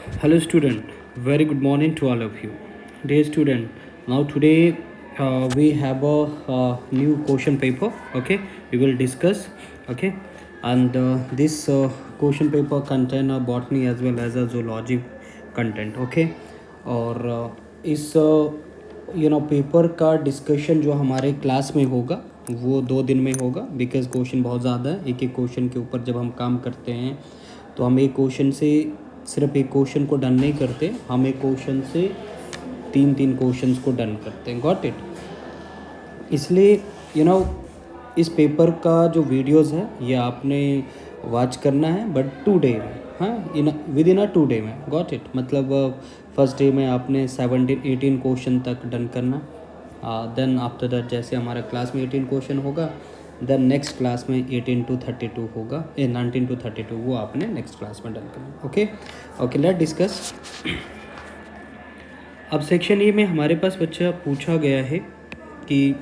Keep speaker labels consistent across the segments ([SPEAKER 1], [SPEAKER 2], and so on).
[SPEAKER 1] Hello student, very good morning to all of you. Dear student, now today we have a new question paper. Okay, we will discuss. Okay, and this question paper contain a botany as well as a zoology content. Okay, और इस paper का discussion जो हमारे class में होगा वो 2 दिन में होगा, बिकॉज क्वेश्चन बहुत ज़्यादा है. एक एक क्वेश्चन के ऊपर जब हम काम करते हैं तो हम एक क्वेश्चन से सिर्फ एक क्वेश्चन को डन नहीं करते, हम एक क्वेश्चन से 3 क्वेश्चंस को डन करते हैं. Got it. इसलिए इस पेपर का जो वीडियोस है ये आपने वॉच करना है, बट 2 डे में. हाँ, विद इन 2 डे में. Got it. मतलब फर्स्ट डे में आपने 17-18 क्वेश्चन तक डन करना. देन आफ्टर दैट जैसे हमारा क्लास में 18 क्वेश्चन होगा, देन नेक्स्ट क्लास में 18-32 होगा, 19-32 वो आपने नेक्स्ट क्लास में डन करना. Okay okay, let discuss. अब सेक्शन ए में हमारे पास बच्चा पूछा गया है कि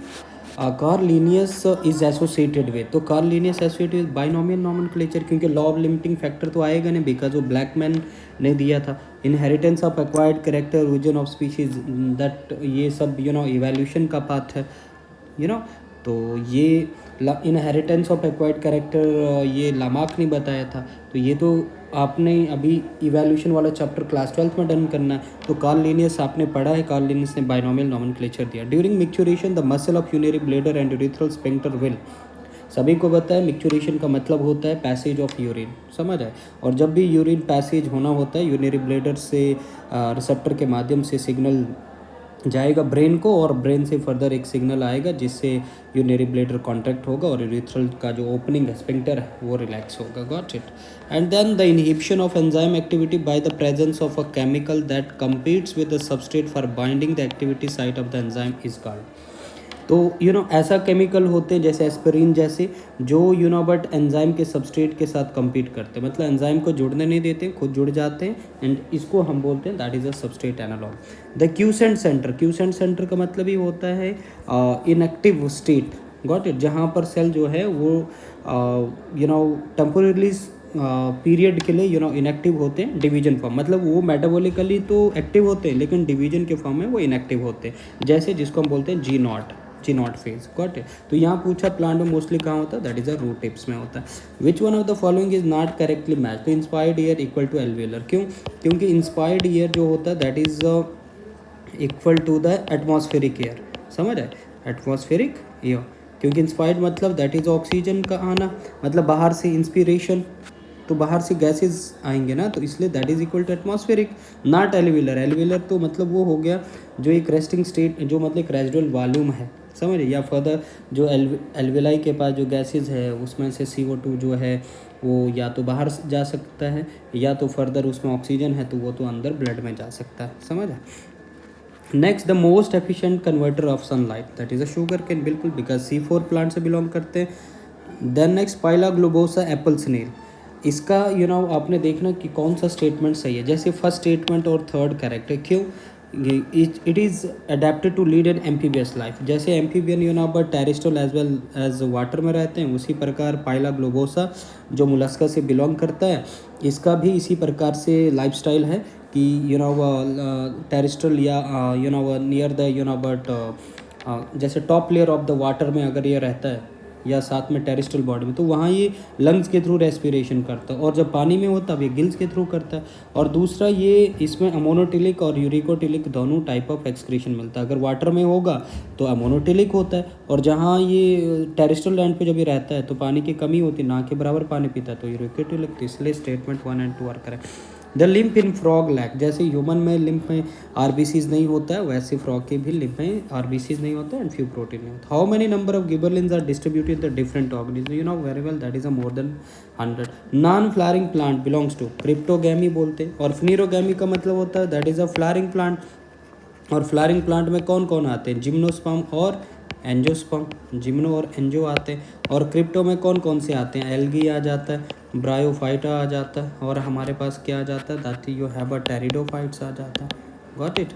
[SPEAKER 1] कार्लिनियस इज एसोसिएटेड विद. तो कार्लिनियस एसोसिएटेड विद बाइनोमियल नॉमेनक्लेचर, क्योंकि लॉ ऑफ लिमिटिंग फैक्टर तो आएगा नहीं, बिकॉज वो ब्लैकमैन ने दिया था. Inheritance of acquired character, origin of species, that ये सब इवैल्यूएशन का पार्ट है. तो ये इनहेरिटेंस ऑफ एक्वायर्ड कैरेक्टर ये लामार्क ने बताया था. तो ये तो आपने अभी इवैल्यूएशन वाला चैप्टर क्लास 12th में डन करना है. तो कार्ल लिनियस आपने पढ़ा है. कार्ल लिनियस ने बाइनोमियल नॉमेनक्लेचर दिया. During micturition the muscle of urinary bladder and urethral sphincter will. सभी को पता है मिक्चुरेशन का मतलब होता है पैसेज ऑफ यूरिन. समझ आए. और जब भी यूरिन पैसेज होना होता है यूरिनरी ब्लैडर से रिसेप्टर के माध्यम से सिग्नल जाएगा ब्रेन को, और ब्रेन से फर्दर एक सिग्नल आएगा जिससे यूरिनरी ब्लैडर कॉन्ट्रैक्ट होगा और यूरिथ्रल का जो ओपनिंग है स्फिंक्टर है वो रिलैक्स होगा. Got it. And then the inhibition of enzyme activity by the presence of a chemical that competes with the substrate for binding the activity site of the enzyme is called. तो ऐसा chemical होते हैं जैसे aspirin जैसे, जो but enzyme के substrate के साथ compete करते हैं, मतलब एंजाइम को जुड़ने नहीं देते, खुद जुड़ जाते हैं, एंड इसको हम बोलते हैं that is a substrate analogue. The quiescent centre. Quiescent centre का मतलब ही होता है इनएक्टिव स्टेट. Got it. जहाँ पर सेल जो है वो टेम्पोरली पीरियड के लिए इनएक्टिव होते हैं. डिवीजन फॉर्म मतलब वो मेटाबॉलिकली तो एक्टिव होते हैं लेकिन डिवीजन के फॉर्म में वो इनएक्टिव होते हैं, जैसे जिसको हम बोलते हैं G not phase. Got it. तो यहाँ पूछा प्लांट में मोस्टली कहाँ होता है, that is a root tips में होता है. Which one of the following is not correctly match. तो inspired air equal to alveolar. क्यों? क्योंकि इंस्पायर्ड ईयर जो होता है that is equal to the atmospheric air. समझ है. एटमॉस्फेरिक एयर, क्योंकि इंस्पायर्ड मतलब दैट इज ऑक्सीजन का आना, मतलब बाहर से इंस्पिरेशन, तो बाहर से गैसेस आएंगे ना, तो इसलिए that is equal to atmospheric. Not alveolar. Alveolar तो मतलब वो हो गया जो एक रेस्टिंग स्टेट, जो मतलब एक रेजिडुअल वॉल्यूम है. समझिए. या फर्दर जो एल्वेलाई के पास जो गैसेस है उसमें से CO2 जो है वो या तो बाहर जा सकता है, या तो फर्दर उसमें ऑक्सीजन है तो वो तो अंदर ब्लड में जा सकता है. समझ है. Next, the most efficient converter of sunlight, that is a sugar cane. बिल्कुल, बिकॉज C4 प्लांट से बिलोंग करते हैं. Then next, pila globosa apple snail. इसका आपने देखना कि कौन सा स्टेटमेंट सही है. जैसे फर्स्ट स्टेटमेंट और थर्ड करेक्ट है. क्यों? It is adapted to lead an amphibious life. जैसे एम्फीबियन पर terrestrial as well as water में रहते हैं, उसी प्रकार पाइला ग्लोबोसा जो मुलस्का से बिलोंग करता है, इसका भी इसी प्रकार से लाइफस्टाइल है कि टेरेस्ट्रियल या नियर द बट जैसे top layer of the water में अगर ये रहता है या साथ में टेरेस्ट्रियल बॉडी में, तो वहाँ ये लंग्स के थ्रू रेस्पिरेशन करता है, और जब पानी में होता है ये गिल्स के थ्रू करता है. और दूसरा, ये इसमें अमोनोटिलिक और यूरिकोटिलिक दोनों टाइप ऑफ एक्सक्रीशन मिलता है. अगर वाटर में होगा तो अमोनोटिलिक होता है, और जहाँ ये टेरेस्ट्रियल लैंड पे जब ये रहता है तो पानी की कमी होती है, ना के बराबर पानी पीता है, तो यूरिकोटिलिक. तो इसलिए स्टेटमेंट 1 और 2 are correct. The lymph in frog lack. जैसे ह्यूमन में लिम्फ में RBCs नहीं होता है, वैसे फ्रॉग के भी लिम्फ में RBCs नहीं होता है एंड फ्यू प्रोटीन नहीं होता. How many number of gibberellins are distributed the different organism. You know very well that is a more than 100. Non flowering plant belongs to cryptogamae बोलते हैं, और फ्नीरोगैमी का मतलब होता है that is a flowering plant. और flowering plant में कौन कौन आते हैं? जिम्नोस्पर्म और एंजियोस्पर्म. जिम्नो और एंजियो आते हैं. और क्रिप्टो में कौन कौन से आते हैं? एल्गी आ जाता है, ब्रायोफाइटा आ जाता है, और हमारे पास क्या आ जाता है, that you have a pteridophytes आ जाता है. Got it.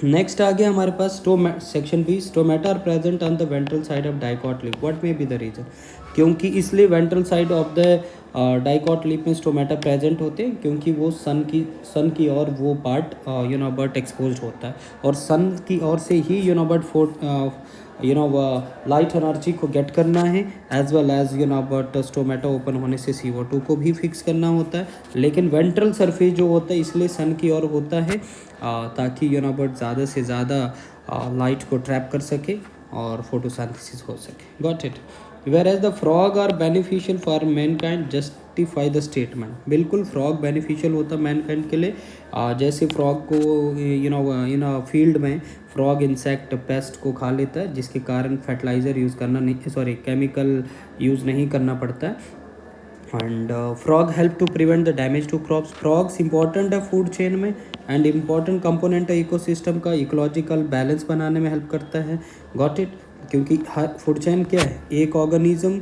[SPEAKER 1] नेक्स्ट आ गया हमारे पास section B. Stomata are present on the ventral side of dicot leaf. What may be the reason. क्योंकि इसलिए ventral side of the dicot leaf में स्टोमेटा प्रेजेंट होते हैं क्योंकि वो सन की और वो पार्ट बट एक्सपोज होता है, और सन की ओर से ही बट लाइट एनर्जी को गेट करना है, as well as but stomata open होने से CO2 को भी फिक्स करना होता है। लेकिन वेंट्रल सरफेस जो होता है इसलिए सन की ओर होता है ताकि बट ज़्यादा से ज़्यादा लाइट को ट्रैप कर सके और फोटोसिंथेसिस हो सके। Got it. Whereas the frog are beneficial for mankind justify the statement. बिल्कुल फ्रॉग बेनिफिशियल होता है मैनकाइंड के लिए। जैसे फ्रॉग को फील्ड में फ्रॉग इंसेक्ट पेस्ट को खा लेता है, जिसके कारण फर्टिलाइज़र यूज़ करना नहीं, सॉरी केमिकल यूज़ नहीं करना पड़ता है। And frog help to prevent the damage to crops. Frogs important है फूड चेन में एंड इम्पॉर्टेंट कंपोनेंट है इकोसिस्टम का, इकोलॉजिकल बैलेंस बनाने में हेल्प करता है। Got it. क्योंकि हर फूड चेन क्या है, एक ऑर्गेनिज्म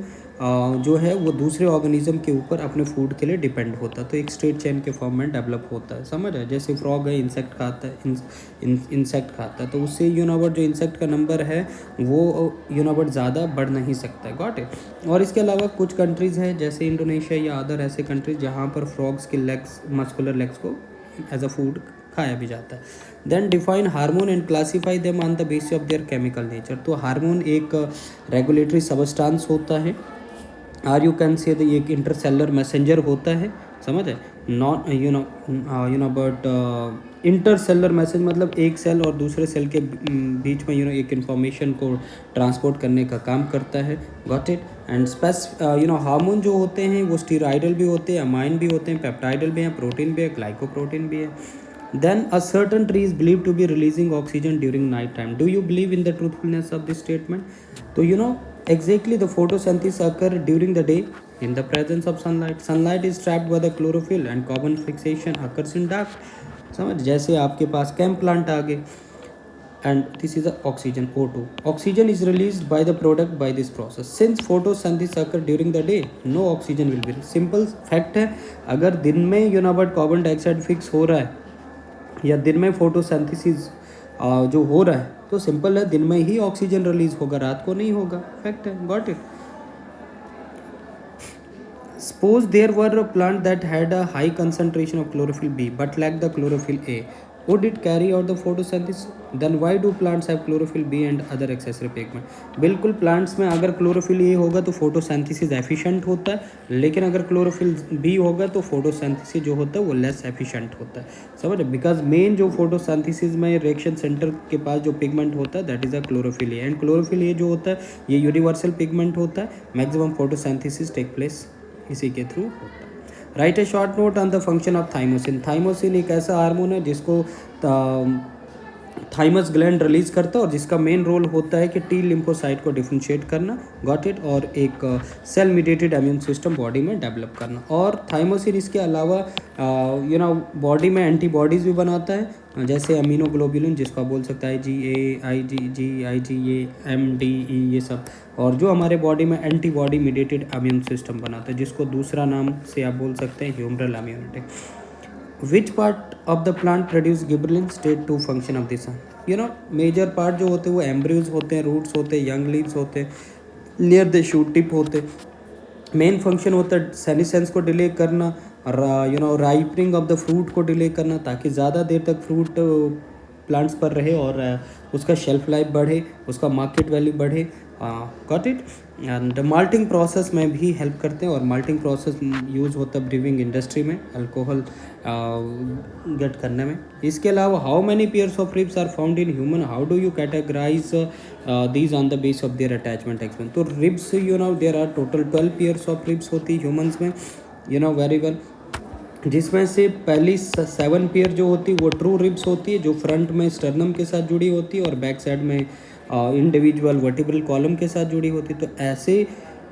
[SPEAKER 1] जो है वो दूसरे ऑर्गेनिज्म के ऊपर अपने फूड के लिए डिपेंड होता है, तो एक स्ट्रेट चेन के फॉर्म में डेवलप होता है। समझ है। जैसे फ्रॉग है इंसेक्ट खाता है, इंसेक्ट खाता है, तो उससे बट जो इंसेक्ट का नंबर है वो बट ज़्यादा बढ़ नहीं सकता है। Got it. और इसके अलावा कुछ कंट्रीज़ हैं जैसे इंडोनेशिया या अदर ऐसे कंट्रीज जहाँ पर फ्रॉग्स के लेग्स, मस्कुलर लेग्स को एज अ फूड खाया भी जाता है। Then define hormone and classify them on the basis of their chemical nature. तो हार्मोन एक रेगुलेटरी सबस्टांस होता है, आर यू कैन से एक इंटरसेलर मैसेंजर होता है। समझ है। नॉट बट इंटरसेलर मैसेज मतलब एक सेल और दूसरे सेल के बीच में एक इंफॉर्मेशन को ट्रांसपोर्ट करने का काम करता है। Got it. एंड हार्मोन जो होते हैं वो स्टीरॉयडल भी होते हैं, अमाइन भी होते हैं, पेप्टाइडल भी हैं, प्रोटीन भी है, ग्लाइकोप्रोटीन भी है। Then a certain tree is believed to be releasing oxygen during night time. Do you believe in the truthfulness of this statement? So exactly the photosynthesis occur during the day in the presence of sunlight. Sunlight is trapped by the chlorophyll and carbon fixation occurs in dark. समझ। जैसे आपके पास cam plant आ गए and this is the oxygen O2. Oxygen is released by the product by this process. Since photosynthesis occur during the day, no oxygen will be released. Simple fact है, अगर दिन में but carbon dioxide fix हो रहा है या दिन में फोटोसिंथेसिस जो हो रहा है, तो सिंपल है, दिन में ही ऑक्सीजन रिलीज होगा, रात को नहीं होगा। फैक्ट है। Got it. Suppose there were a plant that had a high concentration of chlorophyll B but lack the chlorophyll A, would it carry out the photosynthesis? Then why do plants have chlorophyll B and other accessory pigment? बिल्कुल plants में अगर chlorophyll A होगा तो photosynthesis efficient होता है, लेकिन अगर chlorophyll B होगा तो फोटोसिंथेसिस जो होता है वो लेस एफिशिएंट होता है। समझ। बिकॉज मेन जो फोटोसिंथेसिस में रिएक्शन सेंटर के पास जो पिगमेंट होता है that is a chlorophyll A, and chlorophyll A जो होता है ये यूनिवर्सल पिगमेंट होता है। मैक्सिमम फोटोसिंथेसिस टेक प्लेस इसी के थ्रू होता है। Right A short note on the function of thymosin. Thymosin एक ऐसा हार्मोन है जिसको थाइमस ग्लैंड रिलीज करता है और जिसका मेन रोल होता है कि टी लिम्फोसाइट को डिफरेंशिएट करना। Got it. और एक cell mediated immune system body में डेवलप करना। और थाइमोसिन इसके अलावा बॉडी में एंटीबॉडीज़ भी बनाता है, जैसे अमीनोग्लोबुलिन जिसको आप बोल सकता है IgA ये MDE ये सब, और जो हमारे बॉडी में एंटीबॉडी मीडिएटेड इम्यून सिस्टम बनाता है जिसको दूसरा नाम से आप बोल सकते हैं humoral immunity. Which part of the plant produce gibberellin? State two function of this. Major part जो होते हैं वो एम्ब्रियोज होते हैं, रूट्स होते हैं, यंग लीव्स होते हैं, नियर द शूट टिप होते हैं। मेन फंक्शन होता है सेनिसेंस को डिले करना, राइपनिंग ऑफ द फ्रूट को डिले करना ताकि ज़्यादा देर तक फ्रूट प्लांट्स पर रहे और उसका शेल्फ लाइफ बढ़े, उसका मार्केट वैल्यू बढ़े। Got it. And malting process में भी हेल्प करते हैं, और माल्टिंग प्रोसेस यूज़ होता है ब्रीविंग इंडस्ट्री में अल्कोहल गेट करने में। इसके अलावा how many pairs of ribs are found in human? How do you categorise these on the base of their attachment expense? तो ribs there are total 12 pairs of ribs होती है humans में, very well, जिसमें से पहली 7 pair जो होती है वो ट्रू रिब्स होती है जो फ्रंट में स्टर्नम के साथ जुड़ी होती है और बैक साइड में इंडिविजुअल वर्टिब्रल कॉलम के साथ जुड़ी होती है। तो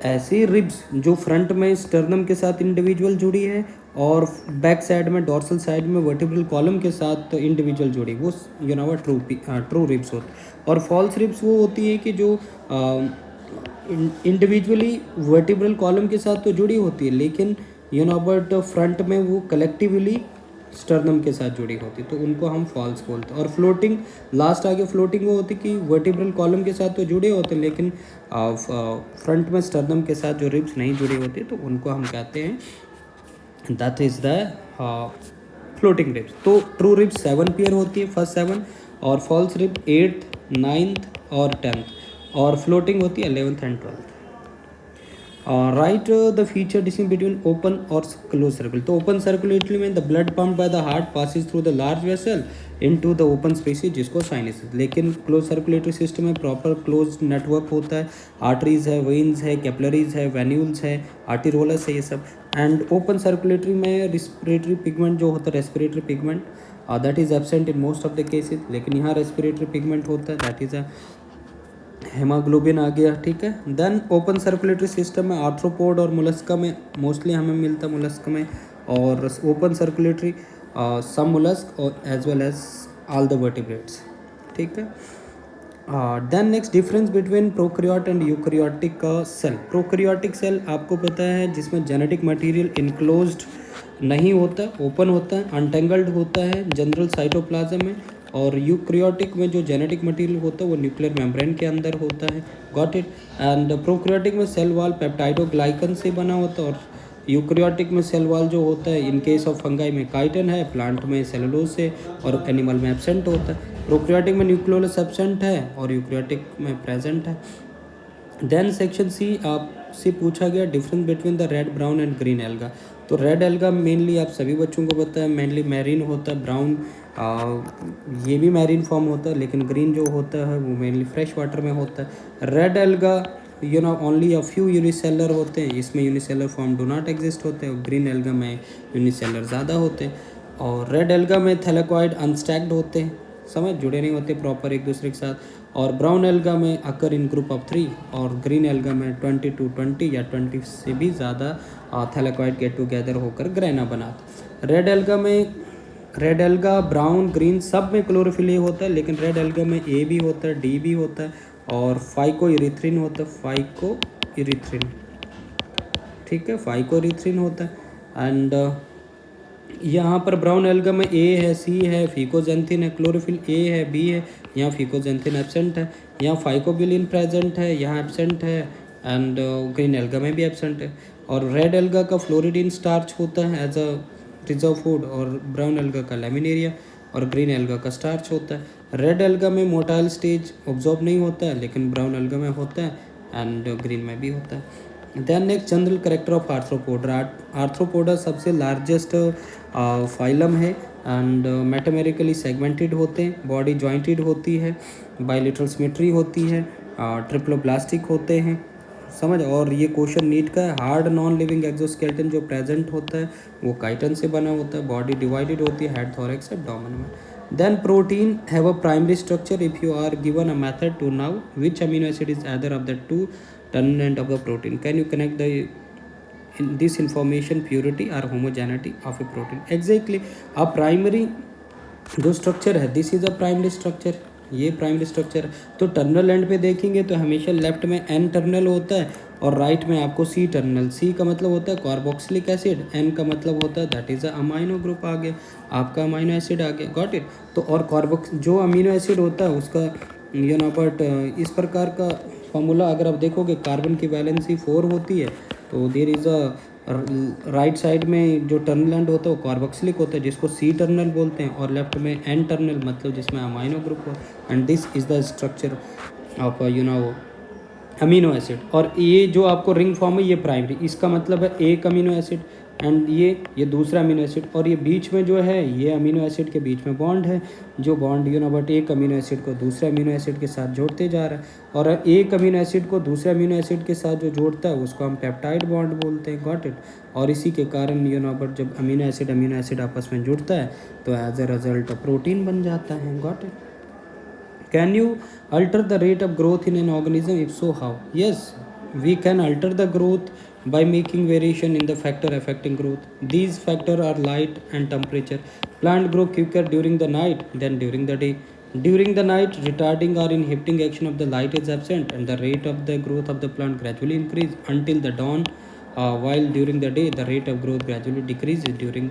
[SPEAKER 1] ऐसे रिब्स जो फ्रंट में स्टर्नम के साथ इंडिविजुअल जुड़ी है और बैक साइड में डॉर्सल साइड में वर्टिब्रल कॉलम के साथ इंडिविजुअल जुड़ी, वो ट्रू रिब्स होती है। और फॉल्स रिब्स वो होती है कि जो इंडिविजुअली वर्टिब्रल कॉलम के साथ तो जुड़ी होती है लेकिन बट फ्रंट में वो कलेक्टिवली स्टर्नम के साथ जुड़ी होती, तो उनको हम फॉल्स बोलते हैं। और फ्लोटिंग, लास्ट आगे फ्लोटिंग वो होती कि वर्टिब्रल कॉलम के साथ तो जुड़े होते हैं, लेकिन फ्रंट में स्टर्नम के साथ जो रिब्स नहीं जुड़ी होती, तो उनको हम कहते हैं that is the floating ribs. तो ट्रू रिब्स 7 पेयर होती है, फर्स्ट 7, और फॉल्स रिब 8th 9th और 10th, और फ्लोटिंग होती है 11th and 12th। Write the feature distinction between open or closed circulatory. तो open circulatory में the blood pumped by the heart passes through the large vessel into the open spaces जिसको sinuses, लेकिन closed circulatory system में proper closed network होता है, arteries है, veins है, capillaries है, venules है, arterioles है, ये सब। and open circulatory में respiratory pigment जो होता है respiratory pigment that is absent in most of the cases, लेकिन यहाँ respiratory pigment होता है, that is a हेमाग्लोबिन आ गया, ठीक है। देन ओपन सर्कुलेटरी सिस्टम में आर्थ्रोपोड और मोलस्का में मोस्टली हमें मिलता है, मोलस्क में, और ओपन सर्कुलेटरी सम मोलस्क और as well as all the vertebrates, ठीक है। Then next difference between prokaryote and eukaryotic cell. Prokaryotic cell आपको पता है जिसमें जेनेटिक मटेरियल इनक्लोज्ड नहीं होता, ओपन होता है, अनटेंगल्ड होता है जनरल साइटोप्लाज्म में, और यूकैरियोटिक में जो जेनेटिक मटेरियल होता है वो न्यूक्लियर मेम्ब्रेन के अंदर होता है, गॉट इट। एंड प्रोकैरियोटिक में सेल वॉल पेप्टाइडोग्लाइकन से बना होता है, और यूकैरियोटिक में सेल वॉल जो होता है इन केस ऑफ फंगाई में काइटिन है, प्लांट में सेलुलोज से, और एनिमल में एब्सेंट होता है। प्रोकैरियोटिक में न्यूक्लियोलस एब्सेंट है और यूकैरियोटिक में प्रेजेंट है। देन सेक्शन सी आपसे पूछा गया difference between the red, brown and green alga. तो रेड एल्गा मेनली आप सभी बच्चों को पता है मेनली मैरीन होता है, ब्राउन ये भी मैरीन फॉर्म होता है, लेकिन ग्रीन जो होता है वो मेनली फ्रेश वाटर में होता है। Red alga only a few unicellular होते हैं, इसमें unicellular form do not exist होते हैं, और ग्रीन एल्गा में यूनिसेलर ज़्यादा होते हैं। और रेड एल्गा में थैलेकॉइड अनस्टैक्ड होते हैं, समझ जुड़े नहीं होते प्रॉपर एक दूसरे के साथ, और ब्राउन एल्गा में अकर इन ग्रुप ऑफ 3, और ग्रीन एल्गा में 20 to 20 या 20 से भी ज़्यादा थैलेकॉइड गेट टुगेदर होकर ग्रेना बनाते। रेड एल्गा में, रेड एल्गा, ब्राउन, ग्रीन सब में क्लोरोफिल ए होता है, लेकिन रेड एल्गा में ए भी होता है, डी भी होता है, और फाइको इरिथ्रिन होता है, फाइको इरिथ्रिन, ठीक है, फाइको इरिथ्रिन होता है। एंड यहाँ पर ब्राउन एल्गा में ए है, सी है, फिकोजेंथिन है, क्लोरोफिल ए है, बी है, यहाँ फिकोजेंथिन एब्सेंट है, यहाँ फाइकोबिलिन प्रेजेंट है, यहाँ एब्सेंट है, एंड ग्रीन एल्गा में भी एब्सेंट है। और रेड एल्गा का फ्लोरिडीन स्टार्च होता है एज अ रिजर्व फूड, और ब्राउन एल्गा का लेमिनेरिया, और ग्रीन एल्गा का स्टार्च होता है। रेड एल्गा में मोटाइल स्टेज ऑब्जॉर्ब नहीं होता है, लेकिन ब्राउन एल्गा में होता है, एंड ग्रीन में भी होता है। Then next general character of arthropoda. Arthropoda सबसे लार्जेस्ट फाइलम है, एंड मेटामेरिकली सेगमेंटेड होते हैं, बॉडी जॉइंटेड होती है, बाइलेटरल सिमेट्री होती है, ट्रिप्लोब्लास्टिक होते हैं, समझ। और ये क्वेश्चन नीट का है, हार्ड नॉन लिविंग एक्सोस्केलेटन जो प्रेजेंट होता है वो काइटन से बना होता है, बॉडी डिवाइडेड होती है हेड, थोरैक्स, एब्डोमेन में। Then protein have a primary structure if you are given a method to know which amino acid is either of the two terminant of the protein, can you connect the in this information purity or homogeneity of a protein? Exactly, a primary जो structure है, this is a primary structure, ये primary structure है। तो terminal and पे देखेंगे तो हमेशा left में एन टर्मिनल होता है, और राइट में आपको सी टर्मिनल। सी का मतलब होता है कार्बोक्सिलिक एसिड, एन का मतलब होता है that is a amino group, आ गया आपका अमाइनो एसिड आ गया, गॉट इट। तो और कार्बोक्स जो अमीनो एसिड होता है उसका बट इस प्रकार का फॉर्मूला अगर आप देखोगे, कार्बन की वैलेंसी 4 होती है, तो there is a right side में जो टर्मिनल एंड होता है वो कार्बोक्सिलिक होता है जिसको सी टर्मिनल बोलते हैं, और लेफ्ट में एन टर्मिनल मतलब जिसमें अमाइनो ग्रुप हो, and this is the structure of amino acid. और ये जो आपको रिंग फॉर्म है ये प्राइमरी, इसका मतलब है एक अमीनो एसिड, एंड ये दूसरा अमीनो एसिड, और ये बीच में जो है ये अमीनो एसिड के बीच में बॉन्ड है, जो बॉन्ड बट एक अमीनो एसिड को दूसरे अमीनो एसिड के साथ जोड़ते जा रहा है, और एक अमीनो एसिड को दूसरे अमीनो एसिड के साथ जो जोड़ता है उसको हम पेप्टाइड बॉन्ड बोलते हैं, गॉट इट। और इसी के कारण बट जब अमीनो एसिड आपस में जुड़ता है तो एज ए रिजल्ट प्रोटीन बन जाता है, got it. Can you alter the rate of growth in an organism? If so, how? Yes, we can alter the growth by making variation in the factor affecting growth. These factors are light and temperature. Plant grow quicker during the night than during the day. During the night, retarding or inhibiting action of the light is absent, and the rate of the growth of the plant gradually increase until the dawn while during the day the rate of growth gradually decreases during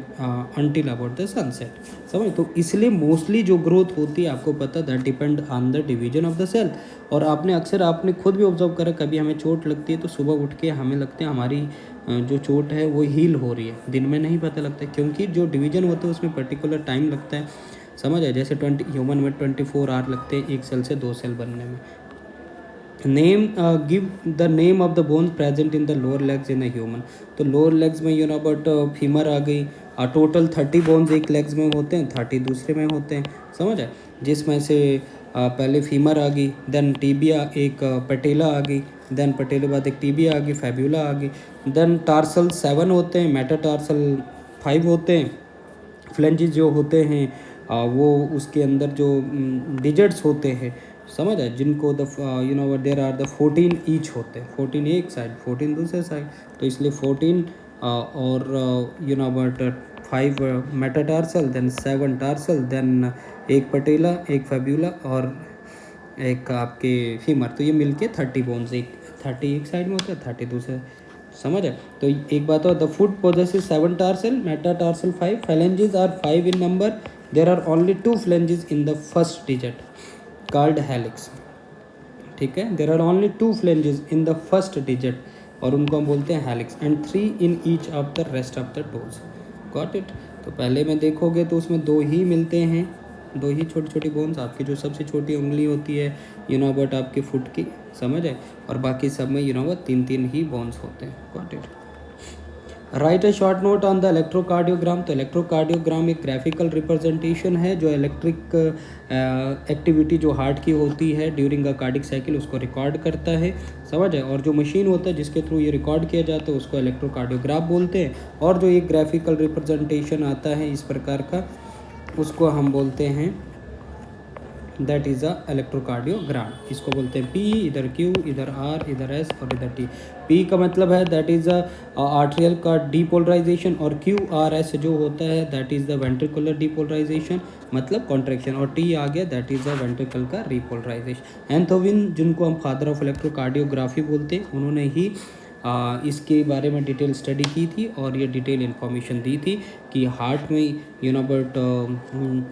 [SPEAKER 1] until about the sunset. समझ, तो इसलिए mostly जो growth होती है आपको पता that depend on the division of the cell. और आपने खुद भी ऑब्जर्व करा, कभी हमें चोट लगती है तो सुबह उठ के हमें लगता है हमारी जो चोट है वो हील हो रही है, दिन में नहीं पता लगता, क्योंकि जो डिवीजन होते हैं उसमें पर्टिकुलर टाइम लगता है। समझ है, जैसे ह्यूमन में 24 आवर लगते हैं एक सेल से 2 सेल बनने में। Name give the name of the bone present in the lower legs in a human. तो लोअर लेग्स में बट फीमर आ गई। टोटल 30 बोन्स एक लेग्स में होते हैं, 30 दूसरे में होते हैं। समझ है, जिसमें से पहले फीमर आ गई, देन टीबिया, एक पटेला आ गई, देन पटेले बाद एक टीबिया आ गई, फैब्यूला आ गई, देन टार्सल 7 होते हैं, मेटाटार्सल 5 होते हैं। फ्लेंजेस जो होते हैं वो उसके अंदर जो डिजिट्स होते हैं, समझ है, जिनको the there are the 14 each होते हैं, 14 एक साइड 14 दूसरे साइड, तो इसलिए 14 और but 5 metatarsal, then 7 tarsal, then एक पटेला, एक फैब्यूला और एक आपके फीमर। तो ये मिलके 30 बोन्स, एक 30 एक साइड में होता है, 30 दूसरे। समझ है, तो एक बात और, the foot possesses 7 tarsal, metatarsal 5, phalanges are 5 in number, there are only 2 phalanges in the first digit called helix. ठीक है, there are only 2 phalanges in the first digit और उनको हम बोलते हैं helix, and 3 in each of the rest of the toes. Got it. तो पहले में देखोगे तो उसमें 2 ही मिलते हैं, 2 ही छोटी छोटी बोन्स, आपकी जो सबसे छोटी उंगली होती है बट आपके फुट की, समझ है, और बाकी सब में 3 ही बोन्स होते हैं। Got it. Right A short note on the electrocardiogram. तो इलेक्ट्रोकार्डियोग्राम एक ग्राफिकल रिप्रेजेंटेशन है जो इलेक्ट्रिक एक्टिविटी जो हार्ट की होती है ड्यूरिंग अ कार्डिक साइकिल उसको रिकॉर्ड करता है। समझ है, और जो मशीन होता है जिसके थ्रू ये रिकॉर्ड किया जाता है उसको इलेक्ट्रोकार्डियोग्राफ बोलते हैं। और जो एक ग्राफिकल रिप्रेजेंटेशन आता है इस प्रकार का उसको हम बोलते हैं दैट इज़ अ इलेक्ट्रोकार्डियोग्राम। इसको बोलते हैं पी, इधर क्यू, इधर आर, इधर एस और इधर टी। पी का मतलब है दैट इज़ अ आर्ट्रियल का डीपोलराइजेशन, और क्यू आर एस जो होता है that is the ventricular depolarisation, मतलब कॉन्ट्रैक्शन, और टी आ गया दैट इज़ द वेंट्रिकल का रीपोलराइजेशन। एंथोविन, जिनको हम फादर ऑफ इलेक्ट्रोकार्डियोग्राफी बोलते हैं, उन्होंने ही इसके बारे में डिटेल स्टडी की थी और ये डिटेल इन्फॉर्मेशन दी थी कि हार्ट में बट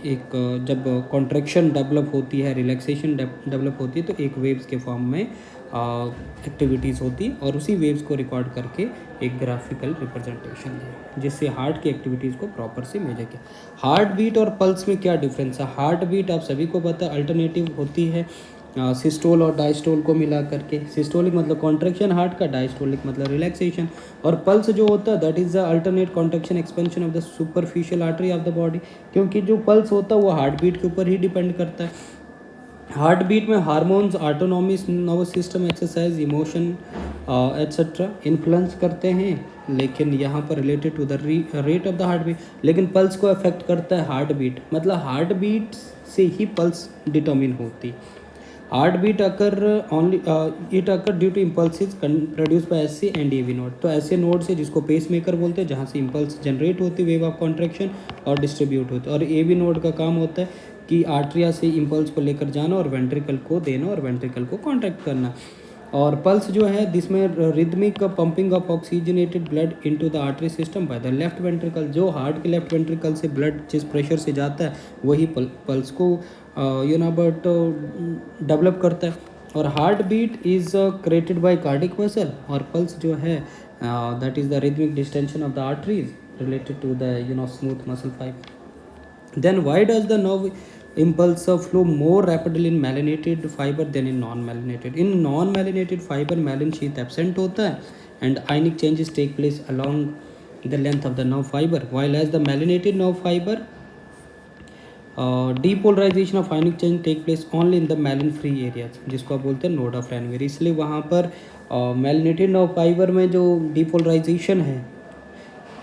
[SPEAKER 1] एक जब कॉन्ट्रैक्शन डेवलप होती है, रिलैक्सेशन डेवलप होती है, तो एक वेव्स के फॉर्म में एक्टिविटीज़ होती है और उसी वेव्स को रिकॉर्ड करके एक ग्राफिकल रिप्रेजेंटेशन है जिससे हार्ट की एक्टिविटीज़ को प्रॉपर से मेजर किया। हार्ट बीट और पल्स में क्या डिफरेंस है? हार्ट बीट आप सभी को पता है अल्टरनेटिव होती है सिस्टोल और डायस्टोल को मिला करके। सिस्टोलिक मतलब कॉन्ट्रैक्शन हार्ट का, डायस्टोलिक मतलब रिलैक्सेशन। और पल्स जो होता है that is the alternate contraction expansion of the superficial artery of the body, क्योंकि जो पल्स होता है वो हार्ट बीट के ऊपर ही डिपेंड करता है। हार्ट बीट में hormones, autonomy, nervous system, exercise, emotion etcetera influence करते हैं, लेकिन यहाँ पर related to the rate of the heart beat. लेकिन पल्स को अफेक्ट करता है हार्ट बीट, मतलब हार्ट बीट से ही पल्स डिटर्मिन होती है। Heart beat occur only it occur due to impulses produce by SC and AV node. तो ऐसे नोड से जिसको पेस मेकर बोलते हैं जहाँ से इम्पल्स जनरेट होती है, वेव ऑफ कॉन्ट्रैक्शन और डिस्ट्रीब्यूट होती है। और एवी नोड का काम होता है कि आर्ट्रिया से इम्पल्स को लेकर जाना और वेंट्रिकल को देना और वेंट्रिकल को कॉन्ट्रैक्ट करना। और पल्स जो है जिसमें rhythmic pumping of oxygenated blood into the artery system by the left ventricle. जो हार्ट के लेफ्ट वेंट्रिकल से ब्लड जिस प्रेशर से जाता है वही पल्स को बट डेवलप करता है। और heart beat is created by cardiac muscle, और पल्स जो है that is the rhythmic distension of the arteries related to the smooth muscle fibre. Then why does the nerve impulse flow more rapidly in myelinated fiber than in non-myelinated? In non-myelinated fiber myelin sheath absent होता है and ionic changes take place along the length of the nerve fiber, while as the myelinated nerve fiber depolarization of ionic change take place only in the myelin free areas, जिसको आप बोलते हैं node of रैनवेयर। इसलिए वहाँ पर myelinated nerve fiber में जो depolarization है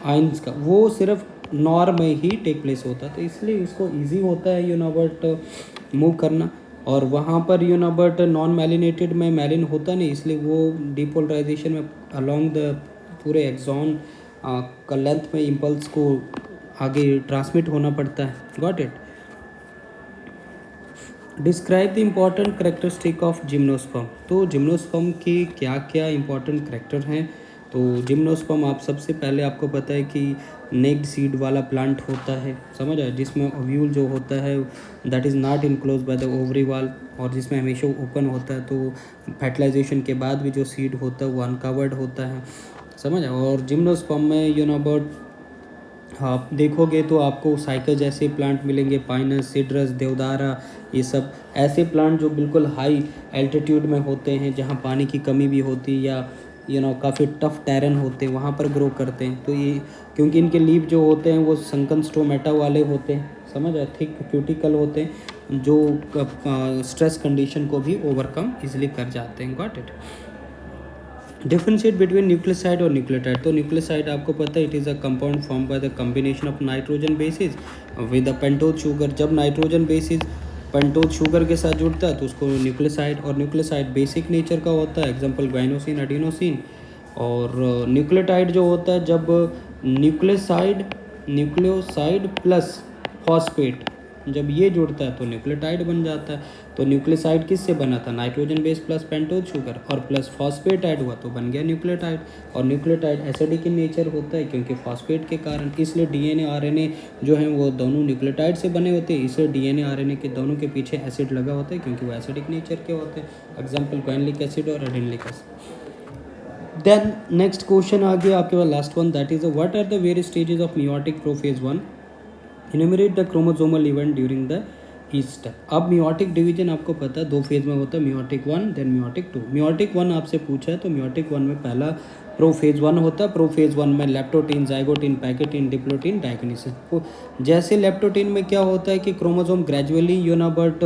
[SPEAKER 1] आइंस का वो सिर्फ नॉर में ही टेक प्लेस होता है, तो इसलिए इसको इजी होता है बट मूव करना। और वहाँ पर बट नॉन मैलिनेटेड में मैलिन होता नहीं, इसलिए वो डिपोलराइजेशन में अलोंग द पूरे एक्सॉन का लेंथ में इम्पल्स को आगे ट्रांसमिट होना पड़ता है। Got it. Describe the important characteristic of gymnosperm. तो जिम्नोस्पर्म के क्या क्या इंपॉर्टेंट करेक्टर हैं तो जिम्नोस्पर्म आप सबसे पहले आपको पता है कि नेक्ड सीड वाला प्लांट होता है, समझ आए, जिसमें ओव्यूल जो होता है that is not enclose by the ovary वाल, और जिसमें हमेशा ओपन होता है, तो फर्टिलाइजेशन के बाद भी जो सीड होता है वो अनकवर्ड होता है, समझ आए। और जिम्नोस्पर्म में अबाउट आप देखोगे तो आपको साइकिल जैसे प्लांट मिलेंगे, पाइनस, सिड्रस, देवदारा, ये सब ऐसे प्लांट जो बिल्कुल हाई एल्टीट्यूड में होते हैं, जहाँ पानी की कमी भी होती है या काफ़ी टफ टेरेन होते हैं, वहाँ पर ग्रो करते हैं। तो ये क्योंकि इनके लीफ जो होते हैं वो संकन स्टोमेटा वाले होते हैं, समझ आए, थिक क्यूटिकल होते हैं, जो स्ट्रेस कंडीशन को भी ओवरकम इजिली कर जाते हैं। Got it. Differentiate between nucleoside और न्यूक्लियोटाइड। तो न्यूक्लियोसाइड आपको पता है it is a compound form by the combination of nitrogen bases with a pentose sugar. जब नाइट्रोजन बेसिस पेंटोज शुगर के साथ जुड़ता है तो उसको न्यूक्लियोसाइड, और न्यूक्लियोसाइड बेसिक नेचर का होता है, एग्जांपल गाइनोसिन, एडिनोसिन। और न्यूक्लियोटाइड जो होता है जब न्यूक्लियोसाइड प्लस फॉस्फेट जब ये जुड़ता है तो न्यूक्लियोटाइड बन जाता है। तो न्यूक्लियोसाइड किससे बना था? Nitrogen base plus pentose sugar, और प्लस फॉस्फेट ऐड हुआ तो बन गया न्यूक्लियोटाइड। और न्यूक्लियोटाइड एसिडिक इन नेचर होता है क्योंकि फॉस्फेट के कारण, इसलिए डीएनए आरएनए जो है वो दोनों न्यूक्लियोटाइड से बने होते हैं, इसलिए डीएनए आरएनए के दोनों के पीछे एसिड लगा होता है क्योंकि वो एसिडिक नेचर के होते हैं, एग्जाम्पल ग्वाइनिलिक एसिड और adenylic acid. Then next question आ गया आपके पास last one, that is what are the various stages of meiotic prophase 1, enumerate the chromosomal event during the each step. अब मियोटिक डिवीजन आपको पता है 2 फेज में होता है, मियोटिक 1 देन मियोटिक 2। मियोटिक 1 आपसे पूछा है तो मियोटिक 1 में पहला प्रोफेज 1 होता है। प्रोफेज 1 में लेप्टोटीन, जाइगोटीन, पैकेटीन, डिप्लोटीन, डाइगोनिसिस। जैसे लेप्टोटीन में क्या होता है कि क्रोमोसोम ग्रेजुअली बट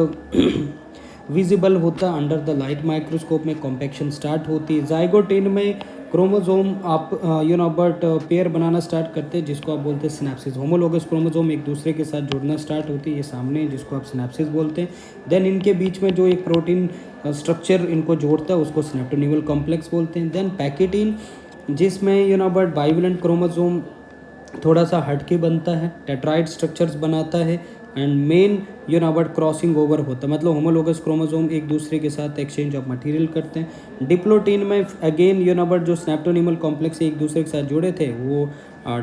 [SPEAKER 1] विजिबल होता है अंडर द लाइट माइक्रोस्कोप में कॉम्पैक्शन स्टार्ट होती है। जाइगोटीन में क्रोमोसोम आप बट पेयर बनाना स्टार्ट करते हैं जिसको आप बोलते हैं सिनेप्सिस। होमोलोगस क्रोमोसोम एक दूसरे के साथ जुड़ना स्टार्ट होती है, ये सामने जिसको आप सिनेप्सिस बोलते हैं। देन इनके बीच में जो एक प्रोटीन स्ट्रक्चर इनको जोड़ता है उसको सिनेप्टोनिमल कॉम्प्लेक्स बोलते हैं। देन पैकेटीन जिसमें बट बाइवेलेंट क्रोमोसोम थोड़ा सा हटके बनता है, टेट्राइड स्ट्रक्चर्स बनाता है, and men but crossing over होता है, मतलब होमोलोगस क्रोमोसोम एक दूसरे के साथ एक्सचेंज ऑफ मटेरियल करते हैं। डिप्लोटीन में अगेन बट जो स्नैप्टोनिमल कॉम्प्लेक्स एक दूसरे के साथ जुड़े थे वो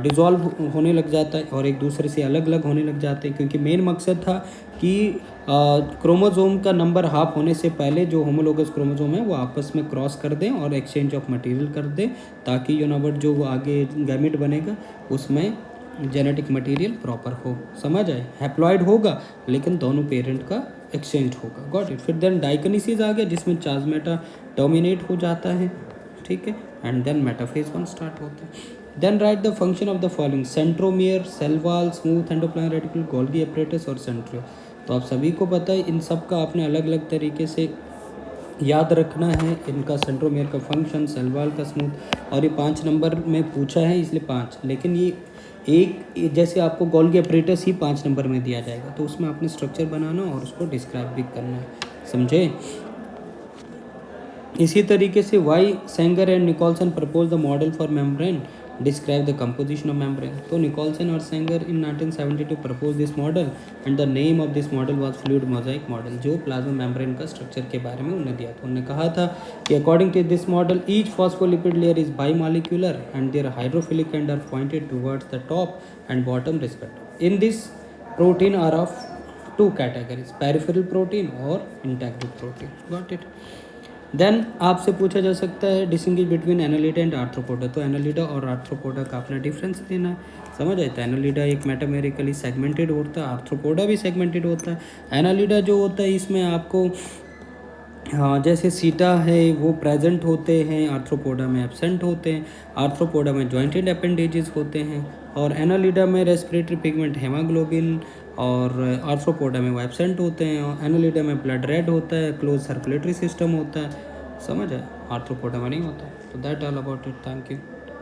[SPEAKER 1] डिज़ोल्व होने लग जाता है और एक दूसरे से अलग अलग होने लग जाते हैं, क्योंकि मेन मकसद था कि क्रोमोसोम का नंबर हाफ होने से पहले जो होमोलोगस क्रोमोसोम है वो आपस में क्रॉस कर दें और एक्सचेंज ऑफ मटेरियल कर दें, ताकि बट जो वो आगे गैमेट बनेगा उसमें जेनेटिक मटेरियल प्रॉपर हो, समझ आए। हैप्लॉइड होगा लेकिन दोनों पेरेंट का एक्सचेंज होगा। Got it. फिर देन डाइकोनिसिस आ गया जिसमें चार्जमेटा डोमिनेट हो जाता है, ठीक है, एंड देन मेटाफेज 1 स्टार्ट होता है। Then write the function of the following, centromere, cell wall, smooth endoplasmic reticulum, Golgi apparatus और सेंट्रियो। तो आप सभी को पता है इन सब का आपने अलग अलग तरीके से याद रखना है, इनका सेंट्रोमियर का फंक्शन, सेल वॉल का स्मूथ, और ये 5 नंबर में पूछा है इसलिए 5, लेकिन ये एक जैसे आपको गोल्गी एपरेटस ही 5 नंबर में दिया जाएगा तो उसमें आपने स्ट्रक्चर बनाना और उसको डिस्क्राइब भी करना है, समझे। इसी तरीके से why Singer and Nicolson propose the model for membrane, describe the composition of membrane. तो निकोलसन और Singer in 1972 propose this model and the name of this model was fluid mosaic model, जो प्लाज्मा मेम्ब्रेन का structure के बारे में उन्होंने दिया था। उन्होंने कहा था कि according to this model each phospholipid layer is bimolecular and their hydrophilic end are pointed towards the top and bottom respective. In this protein are of 2 categories, peripheral protein और interactive protein. Got it. Then आपसे पूछा जा सकता है distinguish between Annelida and Arthropoda. तो Annelida और Arthropoda का अपना डिफरेंस देना है, समझ आए। तो एनालिडा एक मेटामेरिकली सेगमेंटेड होता है, आर्थ्रोपोडा भी सेगमेंटेड होता है। एनालिडा जो होता है इसमें आपको जैसे सीटा है वो प्रेजेंट होते हैं, आर्थ्रोपोडा में एब्सेंट होते हैं। आर्थ्रोपोडा में जॉइंटेड अपेंडेजेस होते हैं और एनालिडा में रेस्पिरेटरी पिगमेंट हेमाग्लोबिन, और आर्थ्रोपोडा में वो एब्सेंट होते हैं। और एनालिडा में ब्लड रेड होता है, क्लोज सर्कुलेटरी सिस्टम होता है, समझ है, आर्थ्रोपोडा में नहीं होता। तो that all about it, thank you.